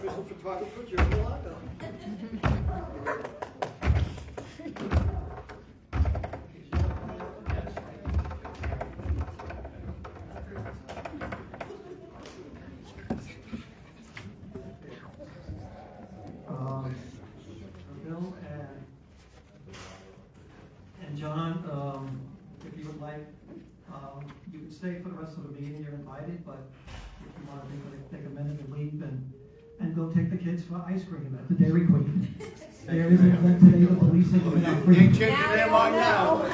professional photographer, Joe Milano. Bill and John, if you would like, you can stay for the rest of the meeting, you're invited, but if you want to take a minute to leave and go take the kids for ice cream at the Dairy Queen. There is an event today, the police have been out You free. ain't changing their mind now.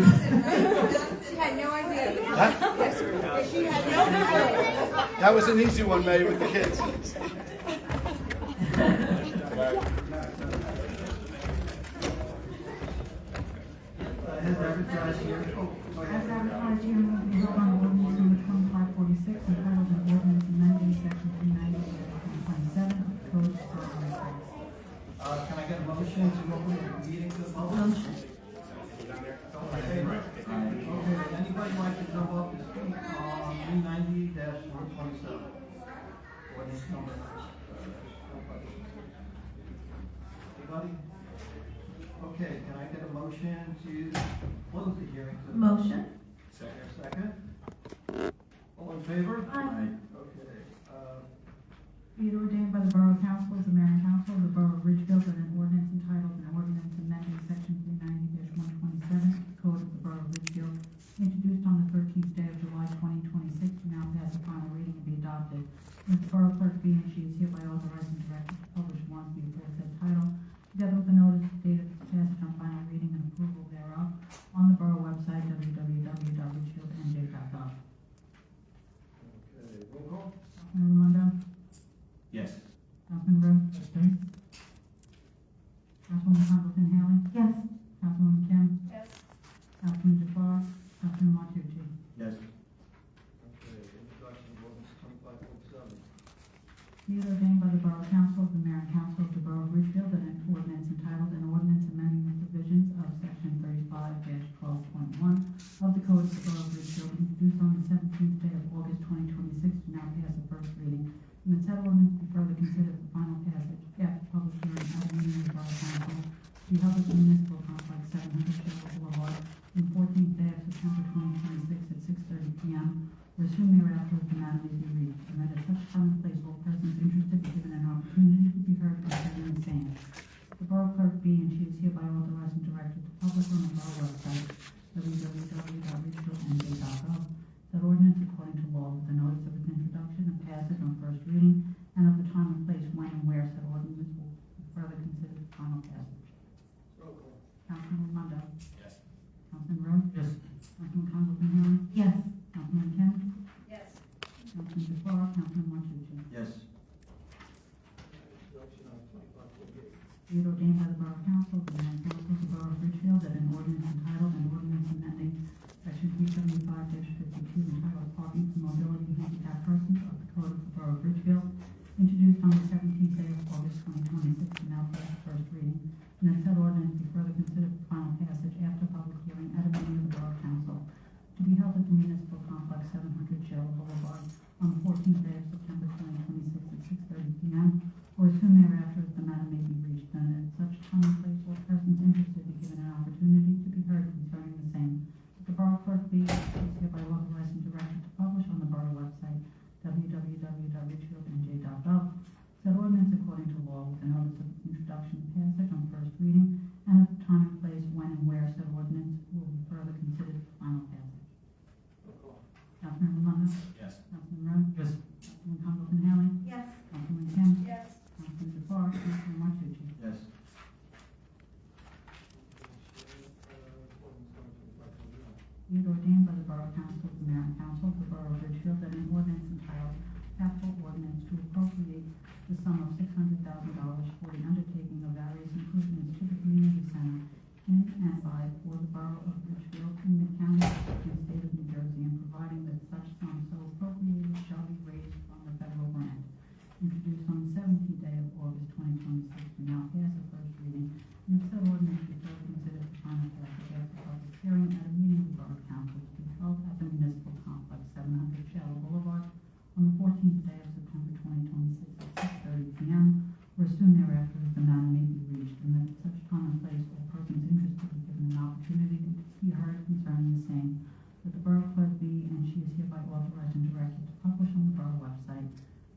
She had no idea. Huh? She had no idea. That was an easy one, May, with the kids. Has advertised here. Oh, go As ahead. advertised here, will be held on ordinance number 2546, entitled an ordinance amending section 390-127 of the Code of Borough Records. Can I get a motion to open the meeting to the public? Motion. Okay, would anybody like to come up and speak on 390-127? Ordinance number. Anybody? Okay, can I get a motion to close the hearing? Motion. Second? All in favor? Aye. Okay, Be it ordained by the Borough Council as the Mayor and Council of the Borough of Ridgefield that an ordinance entitled an ordinance amending section 390-127 of the Code of the Borough of Ridgefield, introduced on the 13th day of July 2026, to now pass a final reading and be adopted. Let the Borough Clerk be and she is hereby authorized and directed to publish warrants before said title, together with the notice dated passage on final reading and approval thereof, on the Borough website, www.ridgefieldnj.gov. okay, roll call? Councilman Raimondo? Yes. Councilman Rowe? Councilwoman Conklin Haley? Yes. Councilwoman Kim? Yes. Councilman Jafar? Councilman Martucci? Yes. Okay, introduction of ordinance 2547. Be it ordained by the Borough Council of the Mayor and Council of the Borough of Ridgefield that an ordinance entitled an ordinance amending the provisions of section 35-12.1 of the Code of the Borough of Ridgefield, introduced on the 17th day of August 2026, to now pass the first reading, and that said ordinance be further considered for final passage after public hearing at a meeting of the Borough Council to be held at the Municipal Complex, 700 Sherwood Boulevard, on the 14th day of September 2026 at 6:30 p.m., or soon thereafter if the matter may be reached, and that at such time and place all persons interested be given an opportunity to be heard concerning the same. The Borough Clerk be and she is hereby authorized and directed to publish on the Borough website, www.ridgefieldnj.gov, that ordinance according to law with the notice of its introduction and passage on first reading, and of the time and place when and where said ordinance will be further considered for final passage. Roll call. Councilman Raimondo? Yes. Councilman Rowe? Yes. Councilman Conklin Haley? Yes. Councilman Kim? Yes. Councilman Jafar? Councilman Martucci? Yes. Introduction of 2548. Be it ordained by the Borough Council of the Mayor and Council of the Borough of Ridgefield that an ordinance entitled an ordinance amending section 375-52 entitled parking for mobility handicapped persons of the Code of the Borough of Ridgefield, introduced on the 17th day of August 2026, and now pass first reading, and that said ordinance be further considered for final passage after public hearing at a meeting of the Borough Council to be held at the Municipal Complex, 700 Sherwood Boulevard, on the 14th day of September 2026 at 6:30 p.m., or as soon thereafter as the matter may be reached, and at such time and place all persons interested be given an opportunity to be heard concerning the same. That the Borough Clerk be is hereby authorized and directed to publish on the Borough website, www.ridgefieldnj.gov, said ordinance according to law with a notice of introduction and passage on first reading, and at the time and place when and where said ordinance will be further considered for final passage. Roll call. Councilman Raimondo? Yes. Councilman Rowe? Yes. Councilman Conklin Haley? Yes. Councilman Kim? Yes. Councilman Jafar? Councilman Martucci? Yes. Be it ordained by the Borough Council of the Mayor and Council of the Borough of Ridgefield that an ordinance entitled capital ordinance to appropriate the sum of $600,000 for the undertaking of various improvements to the community center in and by for the Borough of Ridgefield in the county and state of New Jersey, and providing that such sum so appropriated shall be raised she is hereby authorized and directed to publish on the borough website,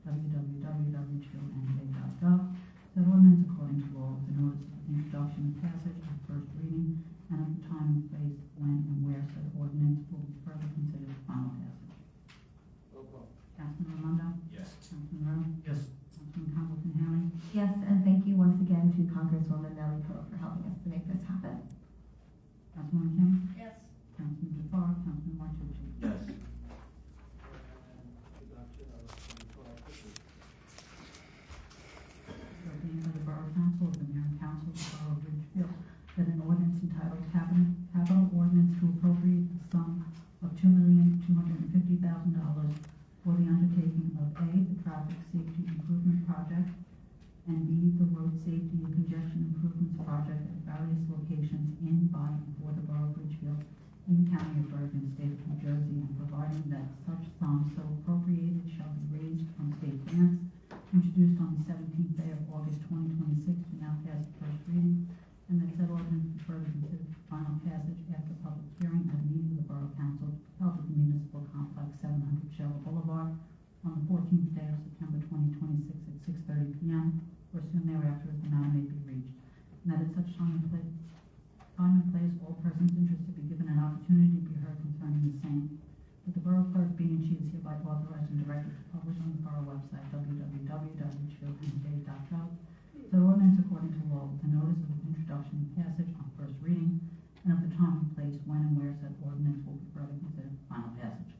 www.nj.gov, said ordinance according to law with a notice of introduction and passage on first reading, and of the time and place when and where said ordinance will be further considered for final passage. Councilman Raimondo? Yes. Councilman Rowe? Yes. Councilman Conklin Harry? Yes, and thank you once again to Congresswoman Nellie Crowe for helping us to make this happen. Councilman Kim? Yes. Councilman Jafar? Councilman Martucci? Yes. Recommended by the Borough Council of the Mayor and Council of the Borough of Ridgefield that an ordinance entitled Capital Ordinance to appropriate the sum of $2,250,000 for the undertaking of A, the Traffic Safety Improvement Project, and B, the Road Safety and Congestion Improvements Project at various locations in, by, and for the Borough of Ridgefield in the County of Bergen, State of New Jersey, and providing that such sum so appropriated shall be raised from state grants, introduced on the 17th day of August 2026, to now pass the first reading, and that said ordinance be further considered for final passage after public hearing at a meeting of the Borough Council held at the Municipal Complex, 700 Shell Boulevard, on the 14th day of September 2026 at 6:30 p.m., or soon thereafter as the matter may be reached, and that at such time and place, all persons interested be given an opportunity to be heard concerning the same, that the Borough Clerk be and she is hereby authorized and directed to publish on the Borough website, www.ridgefieldnj.gov, said ordinance according to law with a notice of introduction and passage on first reading, and of the time and place when and where said ordinance will be further considered for final passage.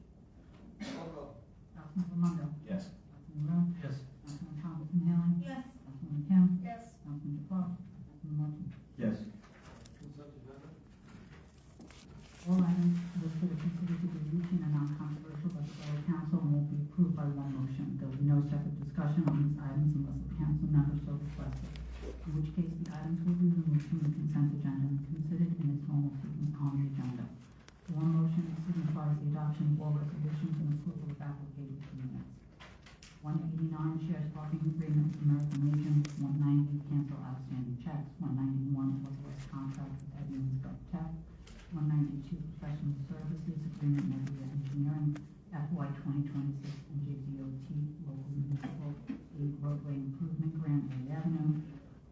Councilman Raimondo? Yes. Councilman Rowe? Yes. Councilman Conklin Harry? Yes. Councilman Kim? Yes. Councilman Jafar? Councilman Martucci? Yes. All items listed are considered to be routine and non-controversial by the Borough Council and will be approved by one motion. There will be no separate discussion on these items unless the council member so requested, in which case the items will be removed from the consent agenda and considered in its normal sequence on the agenda. One motion signifies the adoption of all resolutions and approval of applications to minutes. 189, shares parking agreement with American Legion. 190, cancel outstanding checks. 191, authorized contract with Edmunds GovTech. 192, professional services agreement with Nebula Engineering, FY 2026, and JDOT local municipal aid roadway improvement grant, Ray Avenue.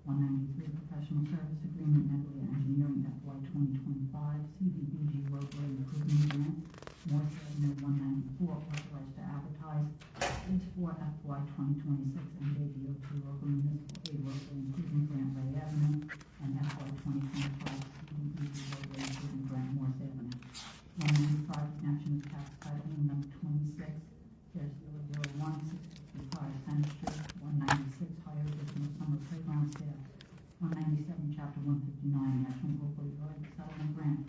193, professional service agreement, Nebula Engineering, FY 2025, CDBG roadway improvement grant, Morse Avenue. 194, authorized to advertise bids for FY 2026, and JDOT local municipal aid roadway improvement grant, Ray Avenue, and FY 2025, CDBG roadway improvement grant, Morse Avenue. 195, connection with tax title number 26, there's 001-655 Center Street. 196, hire additional summer playground staff. 197, chapter 159, National Opioid Settlement Grant.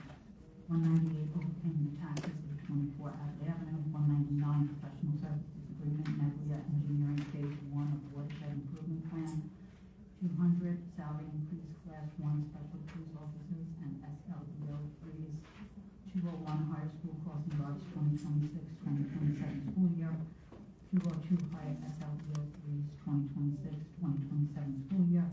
198, overpayment of taxes of 24 Abbott Avenue. 199, professional services agreement, Nebula Engineering, phase 1 of watershed improvement plan. 200, salary increase, class 1 special police officers and SLEO freeze. 201, higher school crossing guards, 2026-2027 school year. 202, higher SLEO freeze, 2026-2027 school year.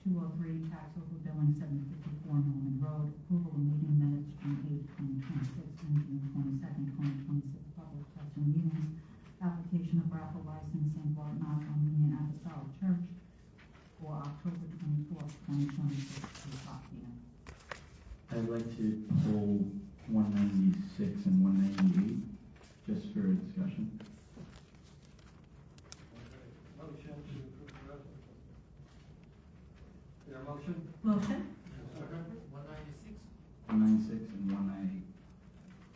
203, tax overbilling, 754 Norman Road. Approval of meeting minutes, June 8, 2026, and June 22nd, 2026 public session meetings. Application of raffle license, St. Barton Armenian Apostolic Church for October 24th, 2026, 2 o'clock p.m. I'd like to pull 196 and 198, just for discussion. Motion to approve the resolution. Is there a motion? Motion? 196. 196 and 198.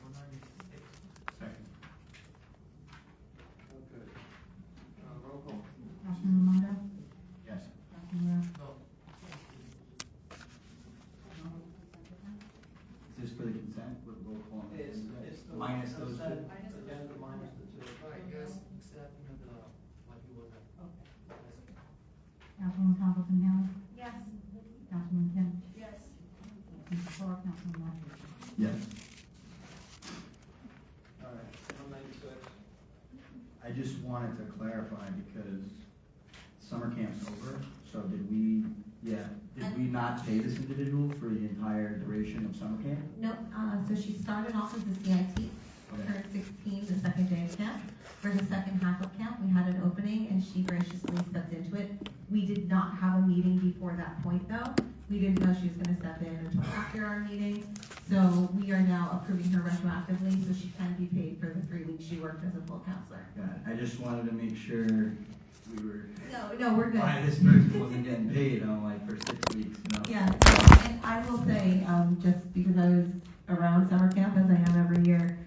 196. Second. Okay. Roll call. Councilman Raimondo? Yes. Councilman Rowe? No. Is this for the consent? What roll call? It's the. Minus those two? Agenda minus the two. Yes, except, what you was at. Councilman Conklin Harry? Yes. Councilman Kim? Yes. Councilman Jafar? Councilman Martucci? Yes. All right, 196. I just wanted to clarify because summer camp's over, so did we not pay this individual for the entire duration of summer camp? No, so she started off as a CIT, Okay. turned 16, For the second half of camp, we had an opening and she graciously stepped into it. We did not have a meeting before that point though. We didn't know she was gonna step in until after our meeting. So we are now approving her retroactively, so she can be paid for the 3 weeks she worked as a full counselor. Got it. I just wanted to make sure we were, No, we're good. why this person wasn't getting paid on like for 6 weeks, you know? Yeah, and I will say, just because I was around summer camp as I am every year,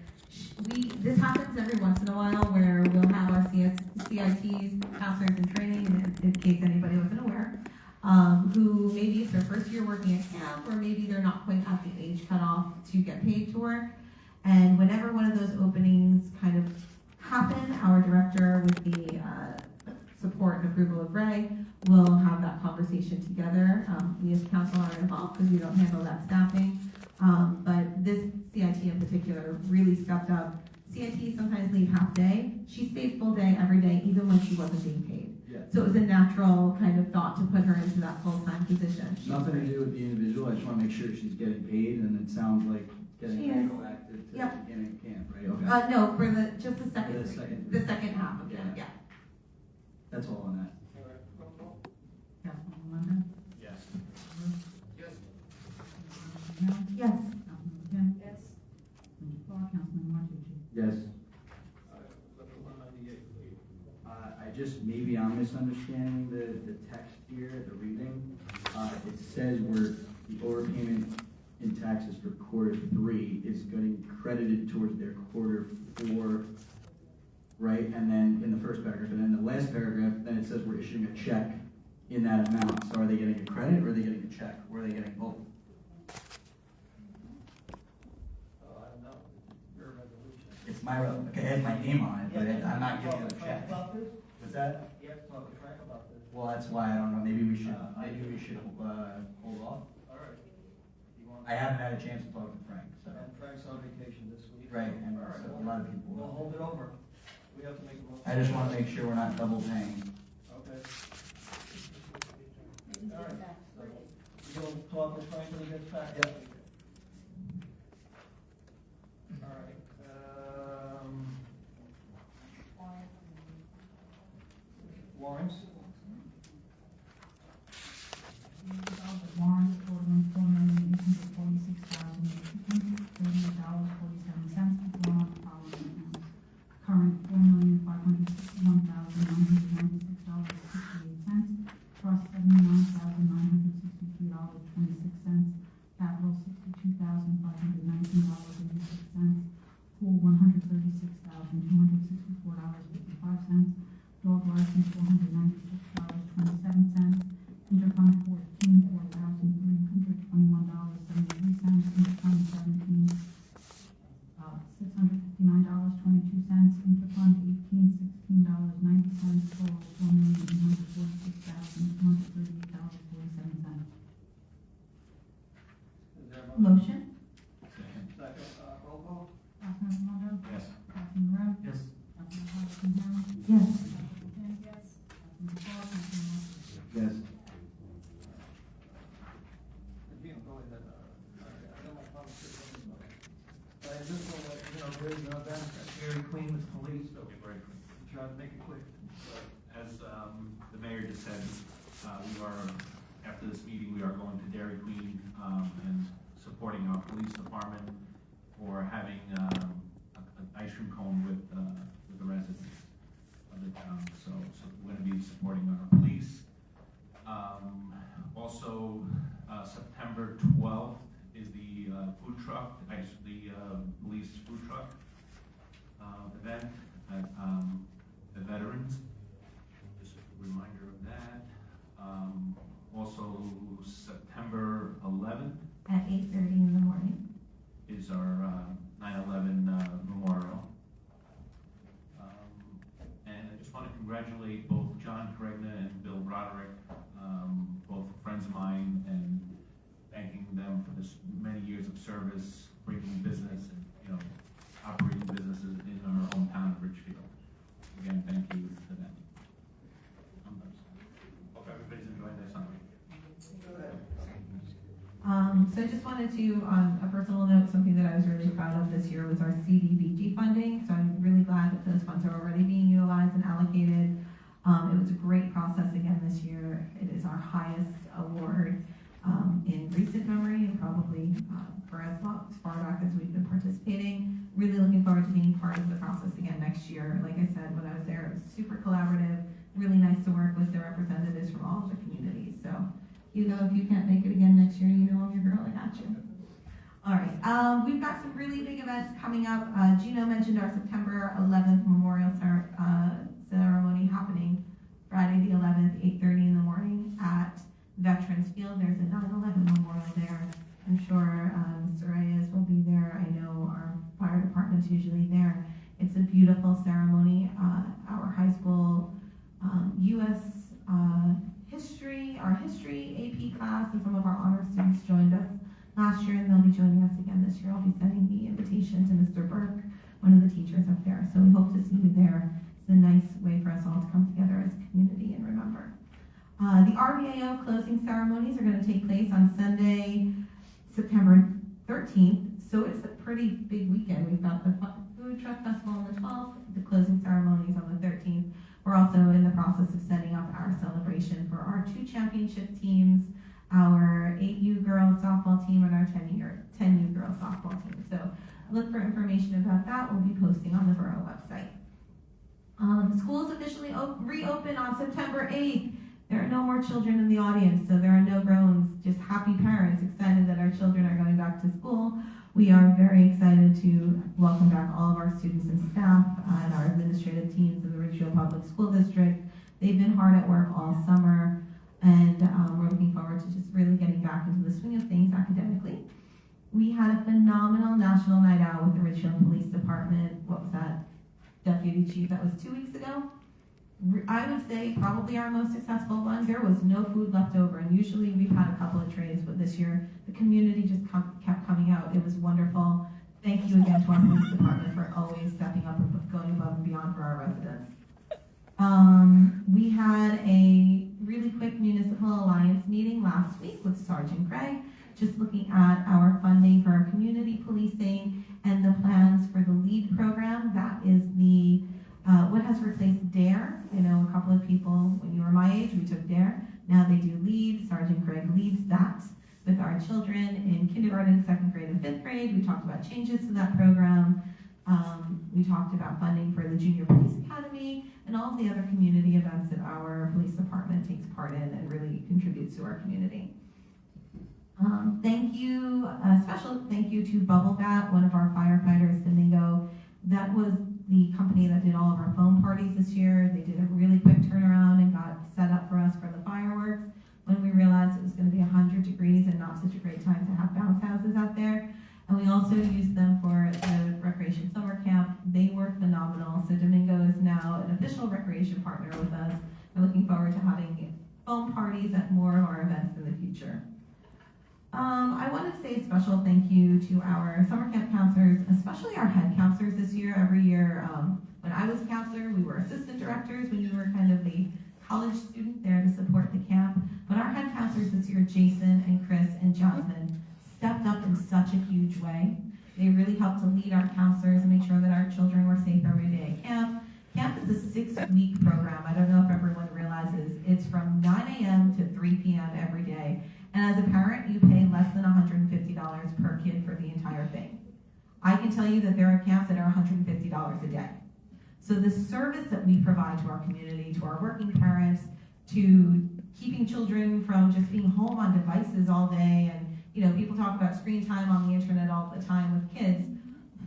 this happens every once in a while where we'll have our CITs, counselors in training, in case anybody wasn't aware, who maybe it's their first year working at camp, or maybe they're not quite at the age cutoff to get paid to work. And whenever one of those openings kind of happen, our director, with the support and approval of Ray, will have that conversation together. We as council aren't involved because we don't handle that staffing. But this CIT in particular really stepped up. CIT sometimes leave half day. She stayed full day every day, even when she wasn't being paid. Yeah. So it was a natural kind of thought to put her into that full-time position. She was Nothing to great. do with the individual, I just wanna make sure she's getting paid, and it sounds like getting She is. retroactive to the Yep. beginning of camp, right? Okay. No, for just the For second, the second. half of camp, yeah. That's all on that. Councilmember Lennon? Yes. Yes. Councilmember Hill? Yes. Councilmember Kim? Yes. Councilmember Park? Councilmember Martucci? Yes. I just, maybe I'm misunderstanding the text here, the reading. It says where the overpayment in taxes for quarter 3 is getting credited towards their quarter 4, right? And then in the first paragraph, and then the last paragraph, then it says we're issuing a check in that amount. So are they getting a credit or are they getting a check? Or are they getting both? I don't know, your resolution. It's my, okay, it has my name on it, but I'm not giving it a check. What's that? You have to talk to Frank about this. Well, that's why I don't know, maybe we should hold off. All right. You want- I haven't had a chance to talk to Frank, so. And Frank's on vacation this week. Right, and All right, so a well, lot of people. We'll hold it over. We have to make a motion. I just wanna make sure we're not double paying. Okay. All right. So you'll talk with Frank when he gets back? Yep. All right, Lawrence? Warrants totaling $4,846,238.47 drawn on the following accounts. Current $4,561,996.68. Trust $79,963.26. Capital $62,519.86. Pool $136,264.55. Dog license $496.27. Interfund 14, $4,321.73. Interfund 17, $659.22. Interfund 18, $16.90. Total $4,846,238.47. Is there a Motion? Second. Second, roll call? Councilmember Mondo? Yes. Councilmember Rowland? Yes. Councilmember Hutchinson Brown? Yes. Councilmember Kim? Yes. Councilmember Park? Councilmember Martucci? Yes. Go ahead. I don't want to conversate with anybody. Just so that, there's an event at Dairy Queen with police, so Okay, very quick. try to make it quick. As the mayor just said, after this meeting, we are going to Dairy Queen and supporting our police department for having an ice cream cone with the residents of the town. So we're going to be supporting our police. Also, September 12th is the food truck, the police food truck event at the veterans. Just a reminder of that. Also, September 11th At 8:30 in the morning. is our 9/11 memorial. And I just want to congratulate both John Corregna and Bill Broderick, both friends of mine, and thanking them for this many years of service, bringing business and, operating businesses in our hometown of Richfield. Again, thank you to them. Hope everybody's enjoying their summer. So I just wanted to, on a personal note, something that I was really proud of this year was our CDBG funding. So I'm really glad that those funds are already being utilized and allocated. It was a great process again this year. It is our highest award in recent memory, and probably for as far back as we've been participating. Really looking forward to being part of the process again next year. Like I said, when I was there, it was super collaborative, really nice to work with the representatives from all of the communities. So, Hugo, if you can't make it again next year, you know I'm your girl, I got you. All right, we've got some really big events coming up. Gino mentioned our September 11th memorial ceremony happening Friday the 11th, 8:30 in the morning at Veterans Field. There's a 9/11 memorial there. I'm sure Mr. Reyes will be there. I know our fire department's usually there. It's a beautiful ceremony. Our high school U.S. Our history AP class and some of our honor students joined us last year, and they'll be joining us again this year. I'll be sending the invitation to Mr. Burke, one of the teachers up there. So we hope to see you there. It's a nice way for us all to come together as a community and remember. The RVAO closing ceremonies are going to take place on Sunday, September 13th. So it's a pretty big weekend. We've got the food truck festival on the 12th, the closing ceremonies on the 13th. We're also in the process of setting up our celebration for our 2 championship teams, our 8U girls softball team and our 10U girls softball team. So look for information about that. We'll be posting on the Borough website. Schools officially reopen on September 8th. There are no more children in the audience, so there are no groans, just happy parents excited that our children are going back to school. We are very excited to welcome back all of our students and staff and our administrative teams in the Ridgefield Public School District. They've been hard at work all summer, and we're looking forward to just really getting back into the swing of things academically. We had a phenomenal national night out with the Ridgefield Police Department. What was that, Deputy Chief? That was 2 weeks ago. I would say probably our most successful one. There was no food left over, and usually we've had a couple of trays, but this year the community just kept coming out. It was wonderful. Thank you again to our police department for always stepping up and going above and beyond for our residents. We had a really quick municipal alliance meeting last week with Sergeant Craig, just looking at our funding for our community policing and the plans for the LEAD program. That is the what has replaced DARE. I know a couple of people, when you were my age, we took DARE. Now they do LEAD. Sergeant Craig leads that with our children in kindergarten, 2nd grade, and 5th grade. We talked about changes to that program. We talked about funding for the Junior Police Academy and all the other community events that our police department takes part in and really contributes to our community. Thank you, a special thank you to Bubble Bat, one of our firefighters, Domingo. That was the company that did all of our foam parties this year. They did a really quick turnaround and got set up for us for the fireworks when we realized it was going to be 100 degrees and not such a great time to have bounce houses out there. And we also used them for the recreation summer camp. They were phenomenal. So Domingo is now an official recreation partner with us. We're looking forward to having foam parties at more of our events in the future. I want to say a special thank you to our summer camp counselors, especially our head counselors this year. Every year, when I was a counselor, we were assistant directors when you were kind of the college student there to support the camp. But our head counselors this year, Jason and Chris and Jasmine, stepped up in such a huge way. They really helped to lead our counselors and make sure that our children were safe every day at camp. Camp is a 6-week program. I don't know if everyone realizes it's from 9 a.m. to 3 p.m. every day. And as a parent, you pay less than $150 per kid for the entire thing. I can tell you that there are camps that are $150 a day. So the service that we provide to our community, to our working parents, to keeping children from just being home on devices all day, and people talk about screen time on the internet all the time with kids.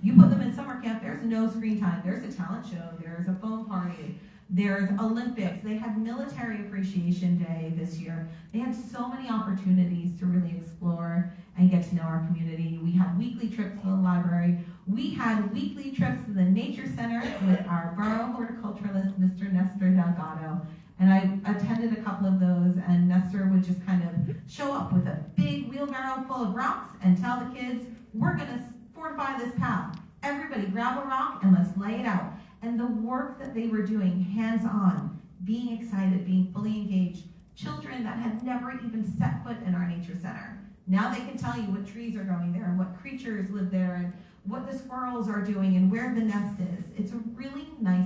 You put them in summer camp, there's no screen time. There's a talent show, there's a foam party, there's Olympics. They had Military Appreciation Day this year. They had so many opportunities to really explore and get to know our community. We had weekly trips to the library. We had weekly trips to the Nature Center with our borough horticulturalist, Mr. Nestor Delgado. And I attended a couple of those, and Nestor would just kind of show up with a big wheelbarrow full of rocks and tell the kids, we're gonna fortify this path. Everybody grab a rock and let's lay it out. And the work that they were doing, hands-on, being excited, being fully engaged, children that had never even set foot in our nature center. Now they can tell you what trees are growing there and what creatures live there and what the squirrels are doing and where the nest is. It's a really nice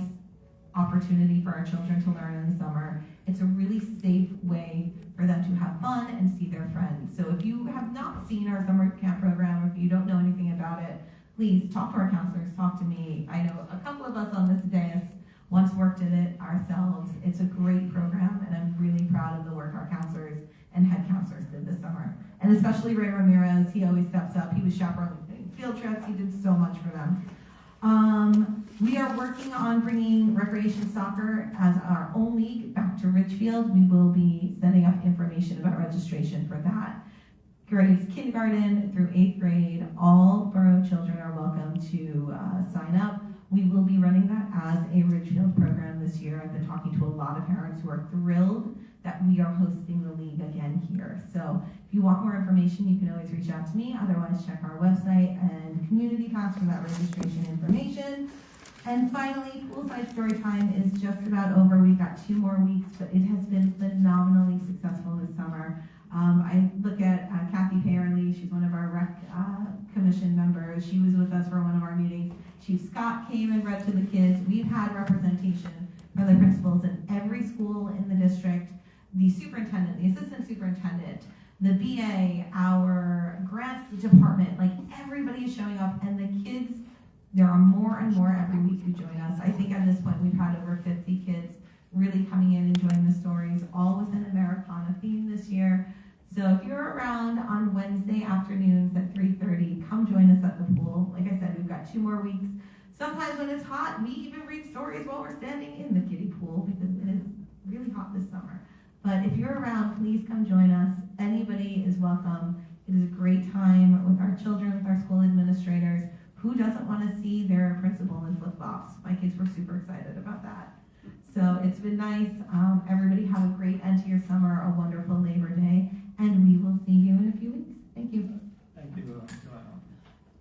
opportunity for our children to learn in the summer. It's a really safe way for them to have fun and see their friends. So if you have not seen our summer camp program, or if you don't know anything about it, please talk to our counselors, talk to me. I know a couple of us on this dais once worked in it ourselves. It's a great program, and I'm really proud of the work our counselors and head counselors did this summer. And especially Ray Ramirez, he always steps up. He was chaperoning field trips, he did so much for them. We are working on bringing recreation soccer as our own league back to Richfield. We will be sending up information about registration for that. Grades kindergarten through 8th grade, all borough children are welcome to sign up. We will be running that as a Ridgefield program this year. I've been talking to a lot of parents who are thrilled that we are hosting the league again here. So if you want more information, you can always reach out to me. Otherwise, check our website and Community Pass for that registration information. And finally, Poolside Storytime is just about over. We've got 2 more weeks, but it has been phenomenally successful this summer. I look at Kathy Payerly. She's one of our rec commission members. She was with us for one of our meetings. Chief Scott came and read to the kids. We've had representation from the principals in every school in the district, the superintendent, the assistant superintendent, the BA, our grants department, like everybody is showing up, and the kids, there are more and more every week who join us. I think at this point we've had over 50 kids really coming in, enjoying the stories, all with an Americana theme this year. So if you're around on Wednesday afternoons at 3:30, come join us at the pool. Like I said, we've got 2 more weeks. Sometimes when it's hot, we even read stories while we're standing in the kiddie pool because it is really hot this summer. But if you're around, please come join us. Anybody is welcome. It is a great time with our children, with our school administrators. Who doesn't want to see their principal in flip-flops? My kids were super excited about that. So it's been nice. Everybody have a great end to your summer, a wonderful Labor Day, and we will see you in a few weeks. Thank you. Thank you, Joanna.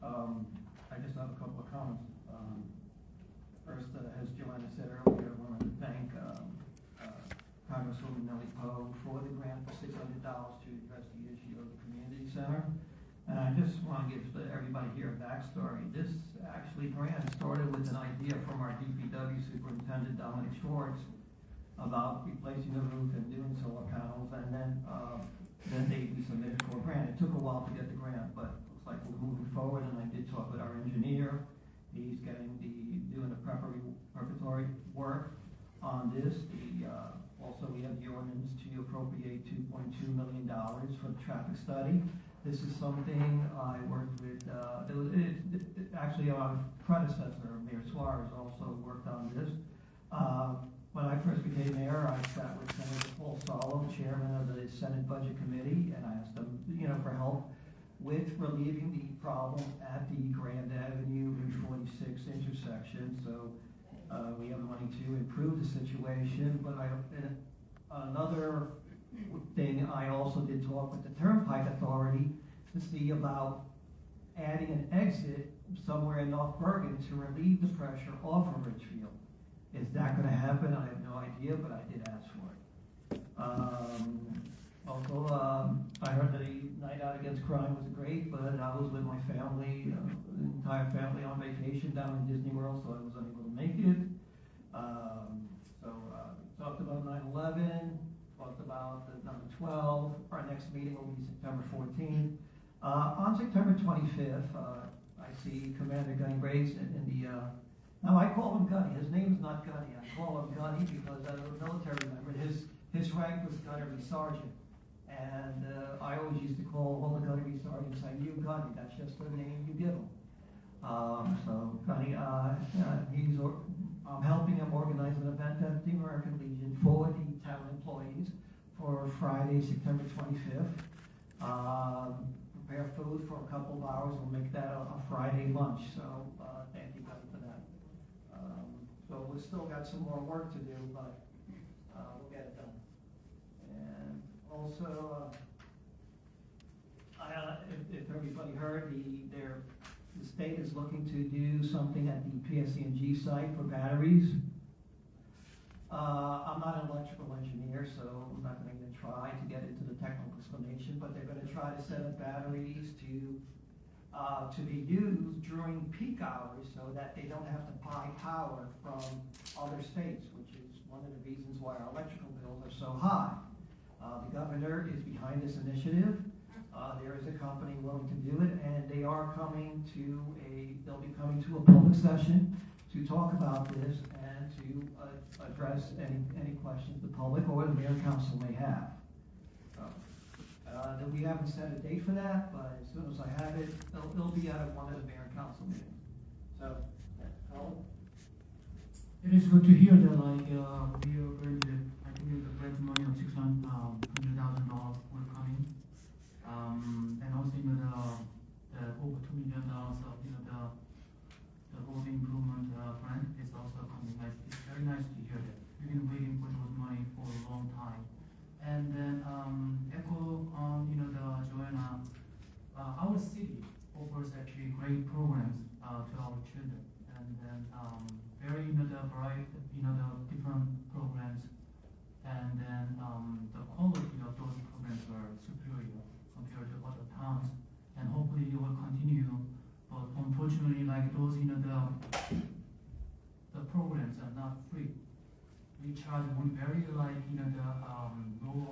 I just have a couple of comments. First, as Joanna said earlier, I wanted to thank Congresswoman Nellie Poe for the grant for $600 to address the issue of the community center. And I just want to give everybody here a backstory. This actually grant started with an idea from our DPW superintendent, Dominic Schwartz, about replacing the roof and doing solar panels, and then we submitted for a grant. It took a while to get the grant, but it looks like we're moving forward, and I did talk with our engineer. He's doing the preparatory work on this. Also, we have the ordinance to appropriate $2.2 million for the traffic study. This is something I worked with, actually our predecessor, Mayor Suarez, also worked on this. When I first became mayor, I sat with Senator Paul Solo, chairman of the Senate Budget Committee, and I asked him, for help with relieving the problem at the Grand Avenue Route 46 intersection. So we have money to improve the situation, but another thing, I also did talk with the Turnpike Authority to see about adding an exit somewhere in North Bergen to relieve the pressure off of Richfield. Is that going to happen? I have no idea, but I did ask for it. I heard that the Night Out Against Crime was great, but I was with my family, the entire family on vacation down in Disney World, so I was unable to make it. Talked about 9/11. Talked about the number 12. Our next meeting will be September 14th. On September 25th, I see Commander Gunny Briggs in the, now I call him Gunny. His name's not Gunny. I call him Gunny because as a military member, his rank was gunnery sergeant. And I always used to call all the gunnery sergeants, I knew Gunny. That's just the name you give him. So Gunny, I'm helping him organize an event at the American Legion for the town employees for Friday, September 25th. Prepare food for a couple of hours. We'll make that a Friday lunch. So thank you guys for that. So we've still got some more work to do, but we'll get it done. And also, if everybody heard, the state is looking to do something at the PSE&G site for batteries. I'm not an electrical engineer, so I'm not going to try to get into the technical explanation, but they're going to try to set up batteries to to be used during peak hours so that they don't have to buy power from other states, which is one of the reasons why our electrical bills are so high. The governor is behind this initiative. There is a company willing to do it, and they'll be coming to a public session to talk about this and to address any questions the public or the mayor council may have. That we haven't set a date for that, but as soon as I have it, it'll be out of one of the mayor and council meetings. So, Colin? It is good to hear that like we are going to, I think the grant money of $600,000 will coming. And also the over $2 million of the road improvement grant is also coming. It's very nice to hear that. We've been waiting for those money for a long time. And then echo on the Joanna, our city offers actually great programs to our children, and then very the variety the different programs, and then the quality of those programs are superior compared to other towns, and hopefully it will continue. But unfortunately, like those the programs are not free. We charge one very low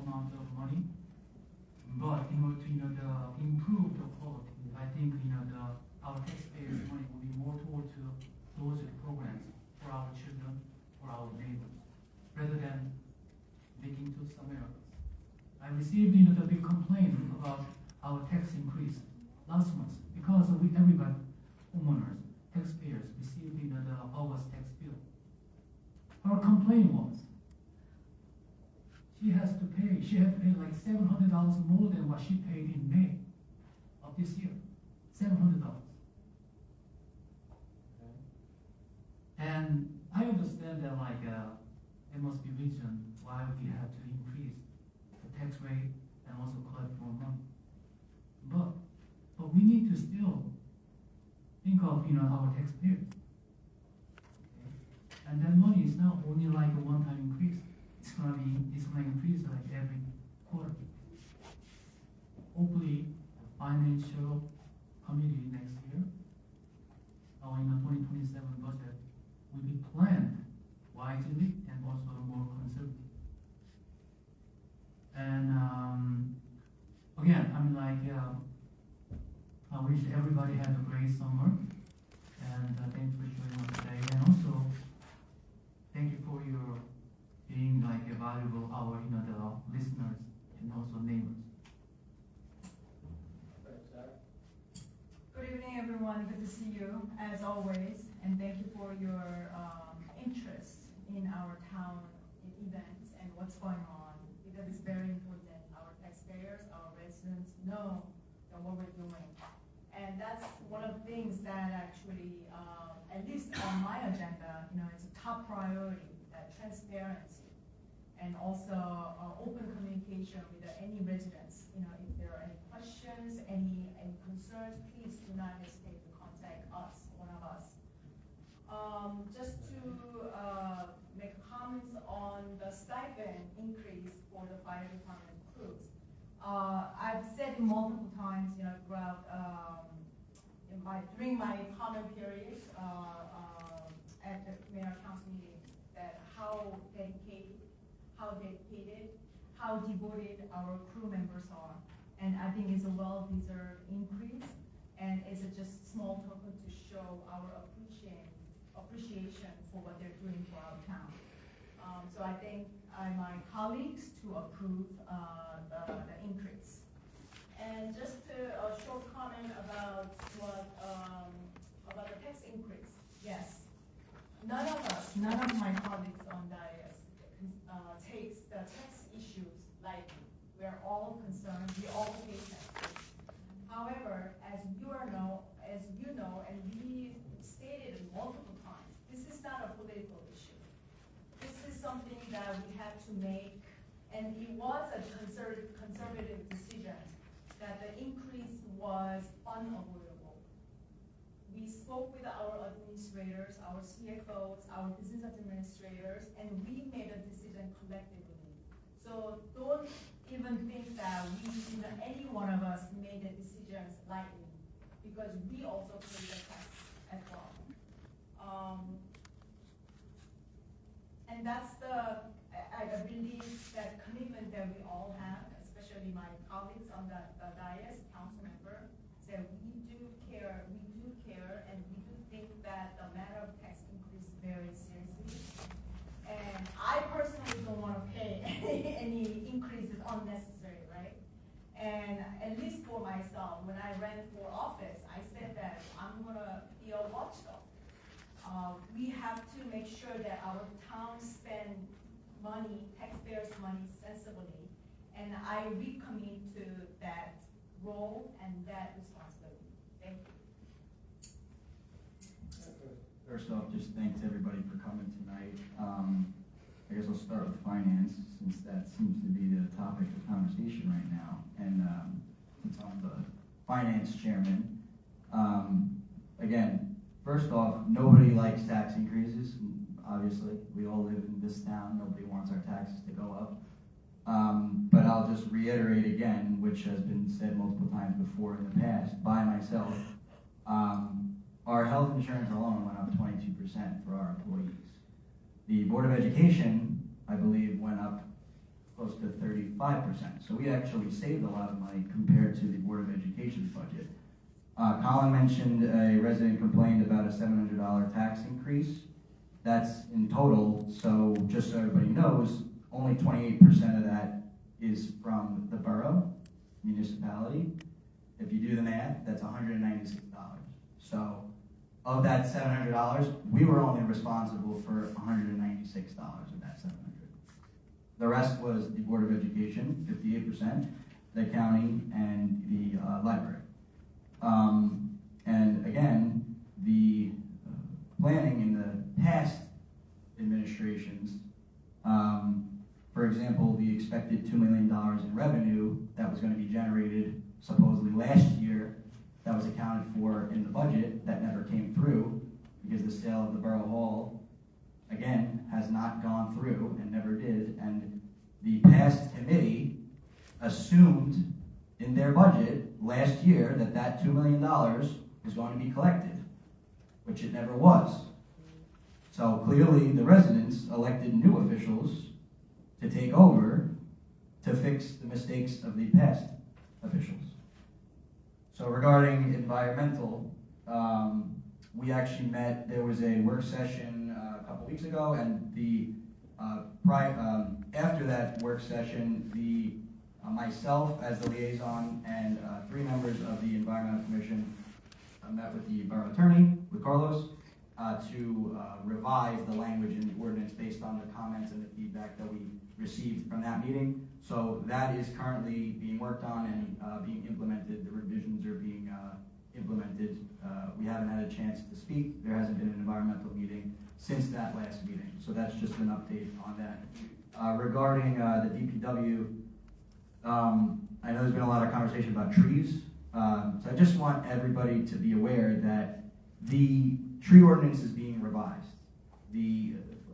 amount of money, but in order to improve the quality, I think our taxpayers' money will be more toward to those programs for our children, for our neighbors, rather than making to somewhere else. I received the big complaint about our tax increase last month because everybody, homeowners, taxpayers, received the August tax bill. Her complaint was she had to pay like $700 more than what she paid in May of this year. $700. And I understand that there must be reason why we have to increase the tax rate and also collect more money. But we need to still think of our taxpayers. Okay? And that money is not only like a one-time increase. It's gonna increase like every quarter. Hopefully, the financial committee next year, or in the 2027 budget, will be planned wisely and also more conservative. And again, I wish everybody had a great summer, and thanks for joining us today, and also thank you for your being a valuable our the listeners and also neighbors. Good evening, everyone. Good to see you, as always, and thank you for your interest in our town events and what's going on, because it's very important. Our taxpayers, our residents know that what we're doing. And that's one of the things that actually, at least on my agenda, it's a top priority, that transparency, and also open communication with any residents. If there are any questions, any concerns, please do not hesitate to contact us, one of us. Just to make comments on the stipend increase for the fire department crews. I've said multiple times, throughout during my comment periods at the mayor council meeting, that how dedicated, how devoted our crew members are, and I think it's a well-deserved increase, and it's just small token to show our appreciation for what they're doing for our town. So I thank my colleagues to approve the increase. And just a short comment about about the tax increase. Yes, none of my colleagues on dais takes the tax issues lightly. We're all concerned. We all pay taxes. However, as you know, and we stated multiple times, this is not a political issue. This is something that we had to make, and it was a conservative decision that the increase was unavoidable. We spoke with our administrators, our CFOs, our business administrators, and we made a decision collectively. So don't even think that any one of us made the decisions lightly, because we also pay the tax as well. And that's I believe that commitment that we all have, especially my colleagues on the dais, council member, that we do care, and we do think that the matter of tax increase very seriously. And I personally don't want to pay any increases unnecessary, right? And at least for myself, when I ran for office, I said that I'm gonna be a watchdog. We have to make sure that our town spend money, taxpayers' money sensibly. And I recommit to that role and that responsibility. Thank you. First off, just thanks everybody for coming tonight. I guess I'll start with finance, since that seems to be the topic of conversation right now. And since I'm the finance chairman, again, first off, nobody likes tax increases. Obviously, we all live in this town. Nobody wants our taxes to go up. But I'll just reiterate again, which has been said multiple times before in the past by myself. Our health insurance alone went up 22% for our employees. The Board of Education, I believe, went up close to 35%. So we actually saved a lot of money compared to the Board of Education's budget. Colin mentioned a resident complained about a $700 tax increase. That's in total, so just so everybody knows, only 28% of that is from the borough, municipality. If you do the math, that's $196. So of that $700, we were only responsible for $196 of that $700. The rest was the Board of Education, 58%, the county, and the library. And again, the planning in the past administrations, for example, the expected $2 million in revenue that was going to be generated supposedly last year, that was accounted for in the budget, that never came through because the sale of the Borough Hall, again, has not gone through and never did. And the past committee assumed in their budget last year that that $2 million was going to be collected, which it never was. So clearly the residents elected new officials to take over to fix the mistakes of the past officials. So regarding environmental, we actually met, there was a work session a couple weeks ago, and the after that work session, myself as the liaison and 3 members of the Environmental Commission met with the borough attorney, with Carlos, to revise the language in the ordinance based on the comments and the feedback that we received from that meeting. So that is currently being worked on and being implemented. The revisions are being implemented. We haven't had a chance to speak. There hasn't been an environmental meeting since that last meeting. So that's just an update on that. Regarding the DPW, I know there's been a lot of conversation about trees. So I just want everybody to be aware that the tree ordinance is being revised.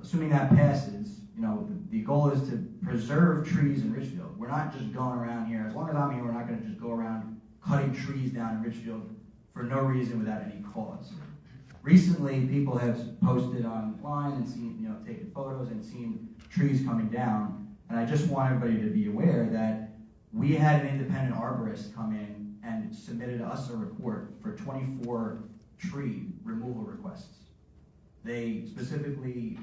Assuming that passes, the goal is to preserve trees in Richfield. We're not just going around here, as long as I'm here, we're not going to just go around cutting trees down in Richfield for no reason without any cause. Recently, people have posted online and seen, taken photos and seen trees coming down. And I just want everybody to be aware that we had an independent arborist come in and submitted us a report for 24 tree removal requests. They specifically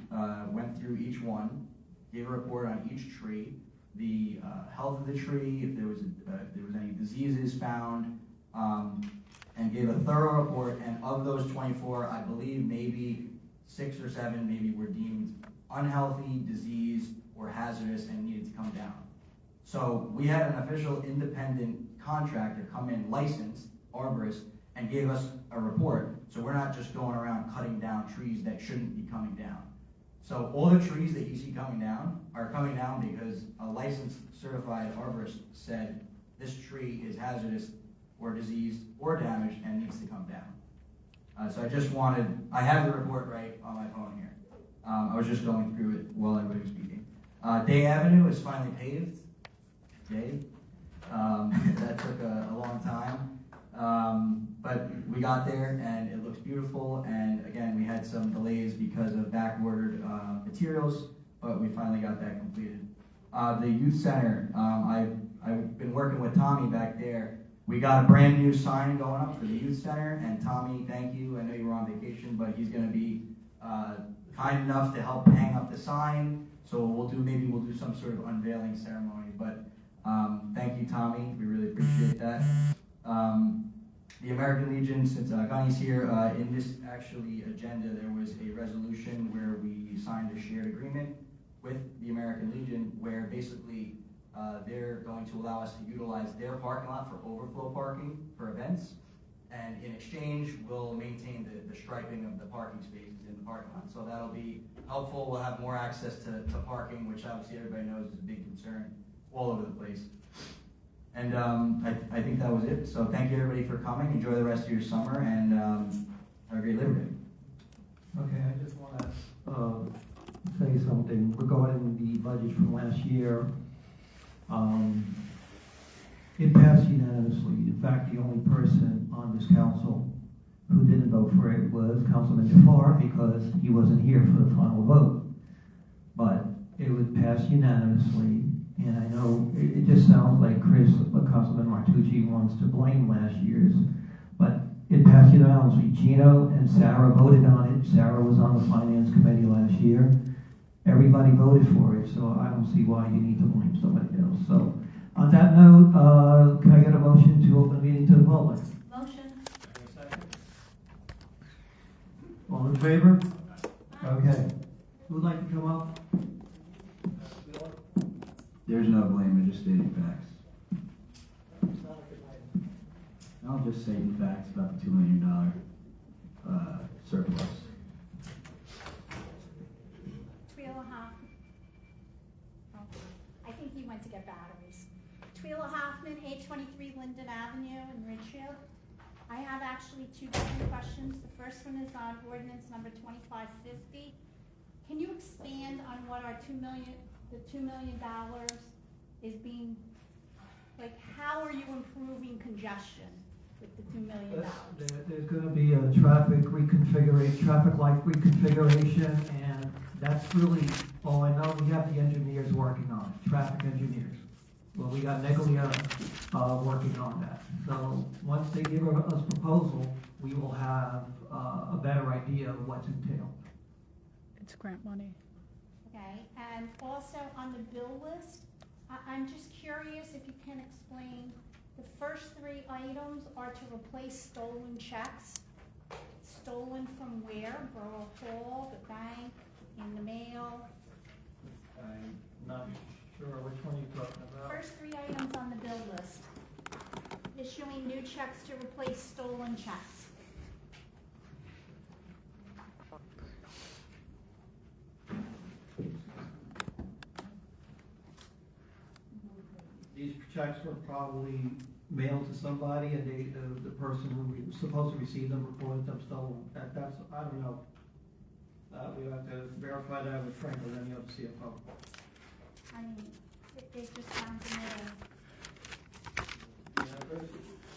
went through each one, gave a report on each tree, the health of the tree, if there was any diseases found, and gave a thorough report. And of those 24, I believe maybe 6 or 7 maybe were deemed unhealthy, diseased, or hazardous and needed to come down. So we had an official independent contractor come in, licensed arborist, and gave us a report. So we're not just going around cutting down trees that shouldn't be coming down. So all the trees that you see coming down are coming down because a licensed certified arborist said this tree is hazardous or diseased or damaged and needs to come down. So I have the report right on my phone here. I was just going through it while everybody was speaking. Day Avenue is finally paved. Yay. That took a long time. But we got there and it looks beautiful, and again, we had some delays because of back-ordered materials, but we finally got that completed. The youth center, I've been working with Tommy back there. We got a brand new sign going up for the youth center, and Tommy, thank you. I know you were on vacation, but he's gonna be kind enough to help hang up the sign. So maybe we'll do some sort of unveiling ceremony, but thank you, Tommy. We really appreciate that. The American Legion, since Gunny's here, in this actually agenda, there was a resolution where we signed a shared agreement with the American Legion, where basically they're going to allow us to utilize their parking lot for overflow parking for events, and in exchange, we'll maintain the striping of the parking spaces in the parking lot. So that'll be helpful. We'll have more access to parking, which obviously everybody knows is a big concern all over the place. And I think that was it. So thank you everybody for coming. Enjoy the rest of your summer, and have a great Labor Day. Okay, I just want to say something regarding the budget from last year. It passed unanimously. In fact, the only person on this council who didn't vote for it was Councilman Jafar, because he wasn't here for the final vote. But it would pass unanimously, and I know it just sounds like Councilman Martucci wants to blame last year's, but it passed unanimously. Gino and Sarah voted on it. Sarah was on the Finance Committee last year. Everybody voted for it, so I don't see why you need to blame somebody else. So, on that note, can I get a motion to open the meeting to the public? Motion. All in favor? Okay. Who'd like to come up? There's no blame, I just stated facts. I'll just say facts about the $2 million surplus. Twila Hoffman. Oh, I think he went to get batteries. Twila Hoffman, 823 Linden Avenue in Ridgefield. I have actually two different questions. The first one is on ordinance number 2550. Can you expand on what our $2 million is being, like, how are you improving congestion with the $2 million? There's going to be a traffic light reconfiguration, and that's really all I know. We have the engineers working on it, traffic engineers. Well, we got Neglia working on that. So once they give us proposal, we will have a better idea of what's entailed. It's grant money. Okay, and also on the bill list, I'm just curious if you can explain, the first three items are to replace stolen checks. Stolen from where? Borough Hall, the bank, in the mail? I'm not sure which one you're talking about. First three items on the bill list. Issuing new checks to replace stolen checks. These checks were probably mailed to somebody, and the person who was supposed to receive them reported them stolen. That's, I don't know. We have to verify that with Frank or any other CFO. I mean, it just sounds a little.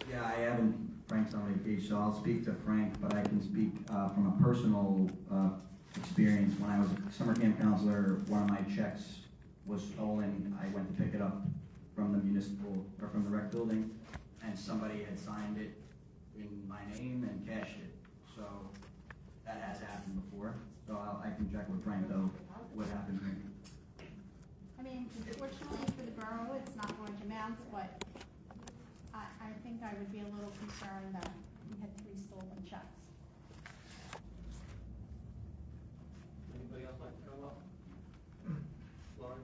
Yeah, I haven't, Frank's on vacation, so I'll speak to Frank, but I can speak from a personal experience. When I was a summer camp counselor, one of my checks was stolen. I went to pick it up from the municipal, or from the rec building, and somebody had signed it in my name and cashed it. So that has happened before. So I can check with Frank though, what happened here. I mean, fortunately for the borough, it's not large amounts, but I think I would be a little concerned that we had 3 stolen checks. Anybody else like to come up? Lauren?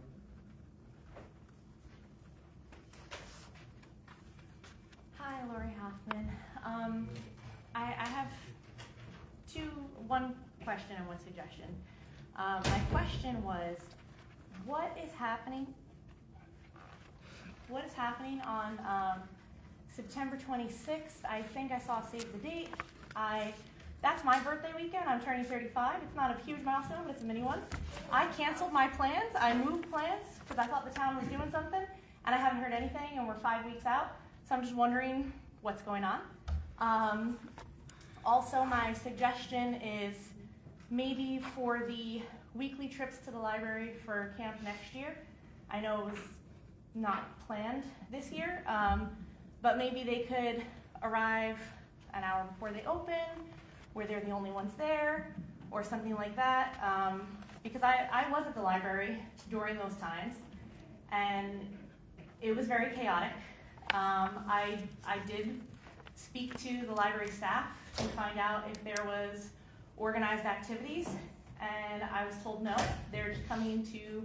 Hi, Lori Hoffman. I have one question and one suggestion. My question was, what is happening on September 26th? I think I saw save the date. That's my birthday weekend. I'm turning 35. It's not a huge milestone, but it's a mini one. I canceled my plans. I moved plans because I thought the town was doing something, and I haven't heard anything, and we're 5 weeks out. So I'm just wondering what's going on. Also, my suggestion is maybe for the weekly trips to the library for camp next year. I know it was not planned this year, but maybe they could arrive an hour before they open, where they're the only ones there, or something like that. Because I was at the library during those times, and it was very chaotic. I did speak to the library staff to find out if there was organized activities, and I was told no, they're just coming to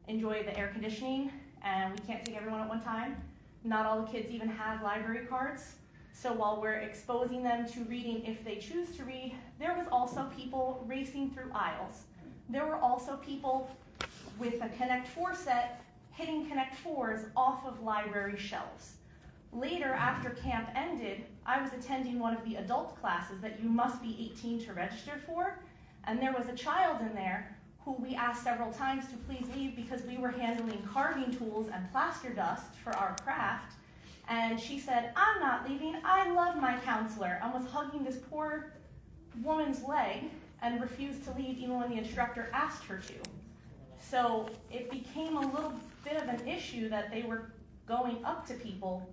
enjoy the air conditioning, and we can't take everyone at one time. Not all the kids even have library cards, so while we're exposing them to reading if they choose to read, there was also people racing through aisles. There were also people with a Connect 4 set hitting Connect 4s off of library shelves. Later, after camp ended, I was attending one of the adult classes that you must be 18 to register for, and there was a child in there who we asked several times to please leave because we were handling carving tools and plaster dust for our craft, and she said, "I'm not leaving, I love my counselor," and was hugging this poor woman's leg and refused to leave even when the instructor asked her to. So it became a little bit of an issue that they were going up to people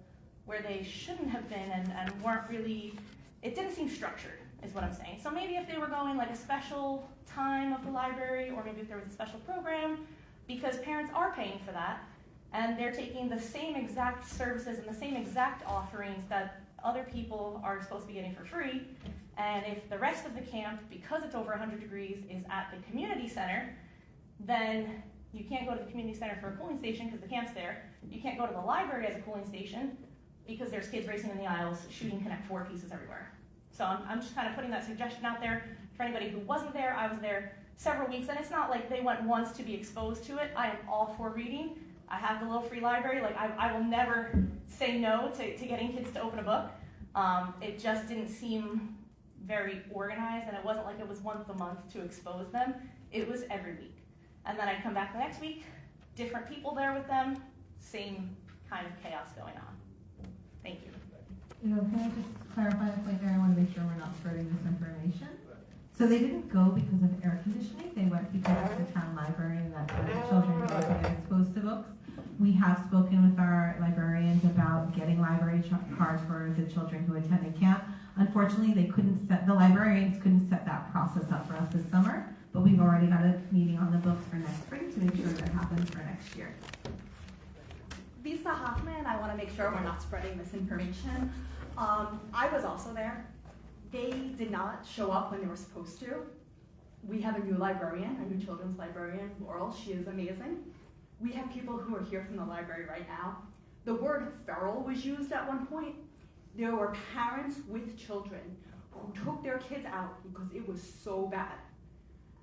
where they shouldn't have been and weren't really, it didn't seem structured, is what I'm saying. So maybe if they were going like a special time of the library, or maybe if there was a special program, because parents are paying for that, and they're taking the same exact services and the same exact offerings that other people are supposed to be getting for free, and if the rest of the camp, because it's over 100 degrees, is at the community center, then you can't go to the community center for a cooling station because the camp's there. You can't go to the library as a cooling station because there's kids racing in the aisles shooting Connect 4 pieces everywhere. So I'm just kind of putting that suggestion out there for anybody who wasn't there. I was there several weeks, and it's not like they went once to be exposed to it. I am all for reading. I have the little free library. Like I will never say no to getting kids to open a book. It just didn't seem very organized, and it wasn't like it was once a month to expose them. It was every week. And then I'd come back the next week, different people there with them, same kind of chaos going on. Thank you. You know, can I just clarify a point there? I want to make sure we're not spreading misinformation. So they didn't go because of air conditioning. They went because it's the town library and that the children are going to get exposed to books. We have spoken with our librarians about getting library cards for the children who attended camp. Unfortunately, the librarians couldn't set that process up for us this summer, but we've already got a meeting on the books for next spring to make sure that happens for next year. Lisa Hoffman, I want to make sure we're not spreading misinformation. I was also there. They did not show up when they were supposed to. We have a new librarian, a new children's librarian, Laurel. She is amazing. We have people who are here from the library right now. The word feral was used at one point. There were parents with children who took their kids out because it was so bad.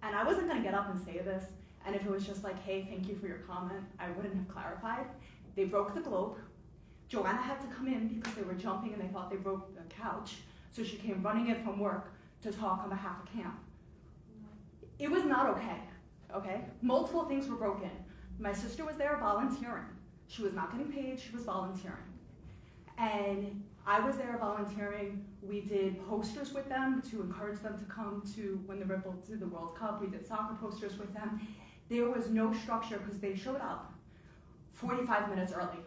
And I wasn't going to get up and say this, and if it was just like, hey, thank you for your comment, I wouldn't have clarified. They broke the globe. Joanna had to come in because they were jumping and they thought they broke the couch, so she came running in from work to talk on behalf of camp. It was not okay? Multiple things were broken. My sister was there volunteering. She was not getting paid, she was volunteering. And I was there volunteering. We did posters with them to encourage them to come to when the Ripple did the World Cup. We did soccer posters with them. There was no structure because they showed up 45 minutes early.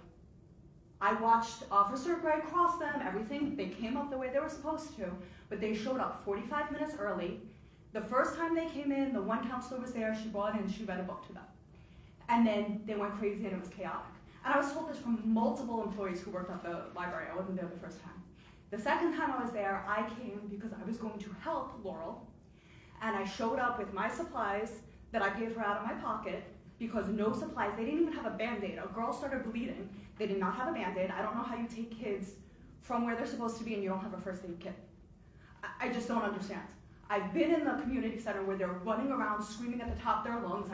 I watched Officer Greg cross them, everything. They came up the way they were supposed to, but they showed up 45 minutes early. The first time they came in, the one counselor was there. She brought in, she read a book to them. And then they went crazy and it was chaotic. And I was told this from multiple employees who worked at the library. I wasn't there the first time. The second time I was there, I came because I was going to help Laurel. And I showed up with my supplies that I paid for out of my pocket because no supplies. They didn't even have a Band-Aid. A girl started bleeding. They did not have a Band-Aid. I don't know how you take kids from where they're supposed to be and you don't have a first aid kit. I just don't understand. I've been in the community center where they're running around screaming at the top of their lungs.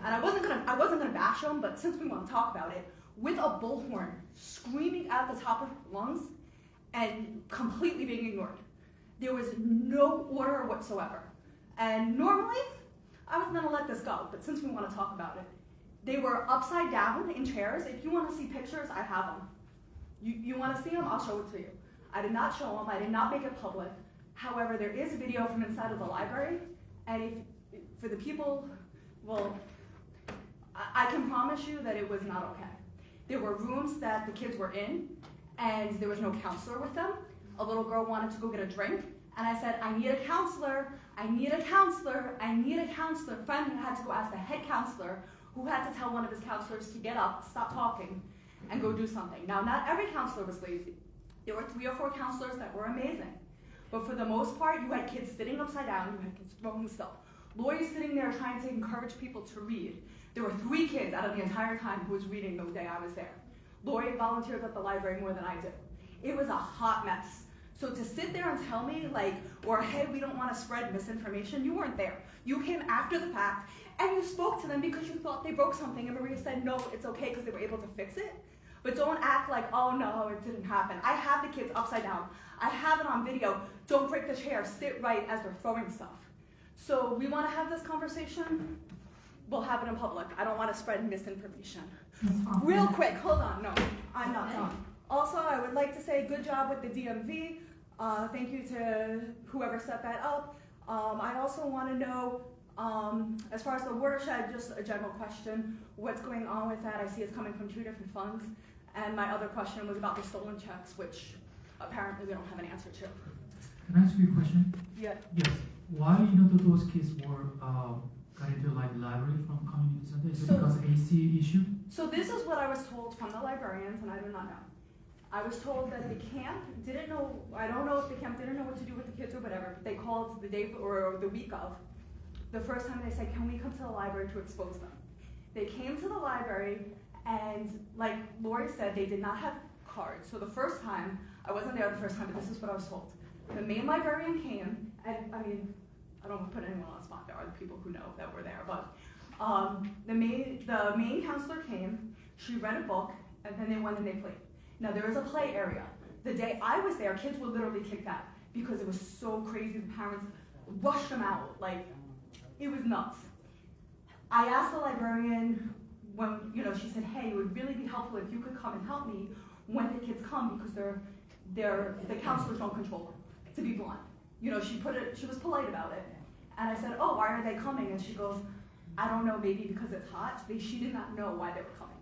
And I wasn't gonna bash them, but since we want to talk about it, with a bullhorn screaming at the top of lungs and completely being ignored. There was no order whatsoever. And normally, I was gonna let this go, but since we want to talk about it, they were upside down in chairs. If you want to see pictures, I have them. You want to see them? I'll show it to you. I did not show them, I did not make it public. However, there is video from inside of the library, and if, for the people, well, I can promise you that it was not okay. There were rooms that the kids were in, and there was no counselor with them. A little girl wanted to go get a drink, and I said, I need a counselor, I need a counselor, I need a counselor. Finally, I had to go ask the head counselor, who had to tell one of his counselors to get up, stop talking, and go do something. Now, not every counselor was lazy. There were 3 or 4 counselors that were amazing. But for the most part, you had kids sitting upside down, you had kids throwing stuff. Lori's sitting there trying to encourage people to read. There were 3 kids out of the entire time who was reading the day I was there. Lori volunteered at the library more than I did. It was a hot mess. So to sit there and tell me, like, or hey, we don't want to spread misinformation, you weren't there. You came after the fact, and you spoke to them because you thought they broke something, and Maria said, no, it's okay, because they were able to fix it. But don't act like, oh no, it didn't happen. I have the kids upside down. I have it on video. Don't break the chair, sit right as they're throwing stuff. So we want to have this conversation, we'll have it in public. I don't want to spread misinformation. Real quick, hold on, no, I'm not done. Also, I would like to say good job with the DMV. Thank you to whoever set that up. I also want to know, as far as the watershed, just a general question, what's going on with that? I see it's coming from 2 different funds. And my other question was about the stolen checks, which apparently we don't have an answer to. Can I ask you a question? Yeah. Yes. Why those kids were got into like library from community center? Is it because AC issue? So this is what I was told from the librarians, and I do not know. I was told that the camp didn't know, I don't know if the camp didn't know what to do with the kids or whatever, but they called the day or the week of. The first time they said, can we come to the library to expose them? They came to the library, and like Lori said, they did not have cards. So the first time, I wasn't there the first time, but this is what I was told. The main librarian came, and I mean, I don't want to put anyone on the spot, there are the people who know that were there, but the main counselor came, she read a book, and then they went and they played. Now there is a play area. The day I was there, kids were literally kicked out because it was so crazy, the parents rushed them out, like, it was nuts. I asked the librarian when, she said, hey, it would really be helpful if you could come and help me when the kids come because the counselors don't control them, to be blunt. She was polite about it. And I said, oh, why are they coming? And she goes, I don't know, maybe because it's hot. She did not know why they were coming.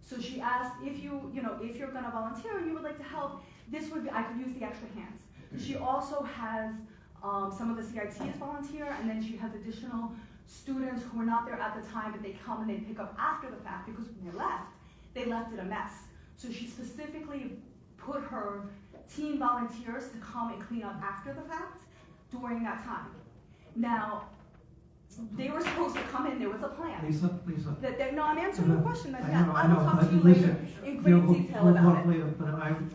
So she asked if if you're gonna volunteer and you would like to help, I could use the extra hands. She also has some of the CITs volunteer, and then she has additional students who were not there at the time, but they come and they pick up after the fact because when they left it a mess. So she specifically put her teen volunteers to come and clean up after the fact during that time. Now, they were supposed to come in, there was a plan. Lisa. No, I'm answering the question. I will talk to you later in great detail about it. Later, but I'm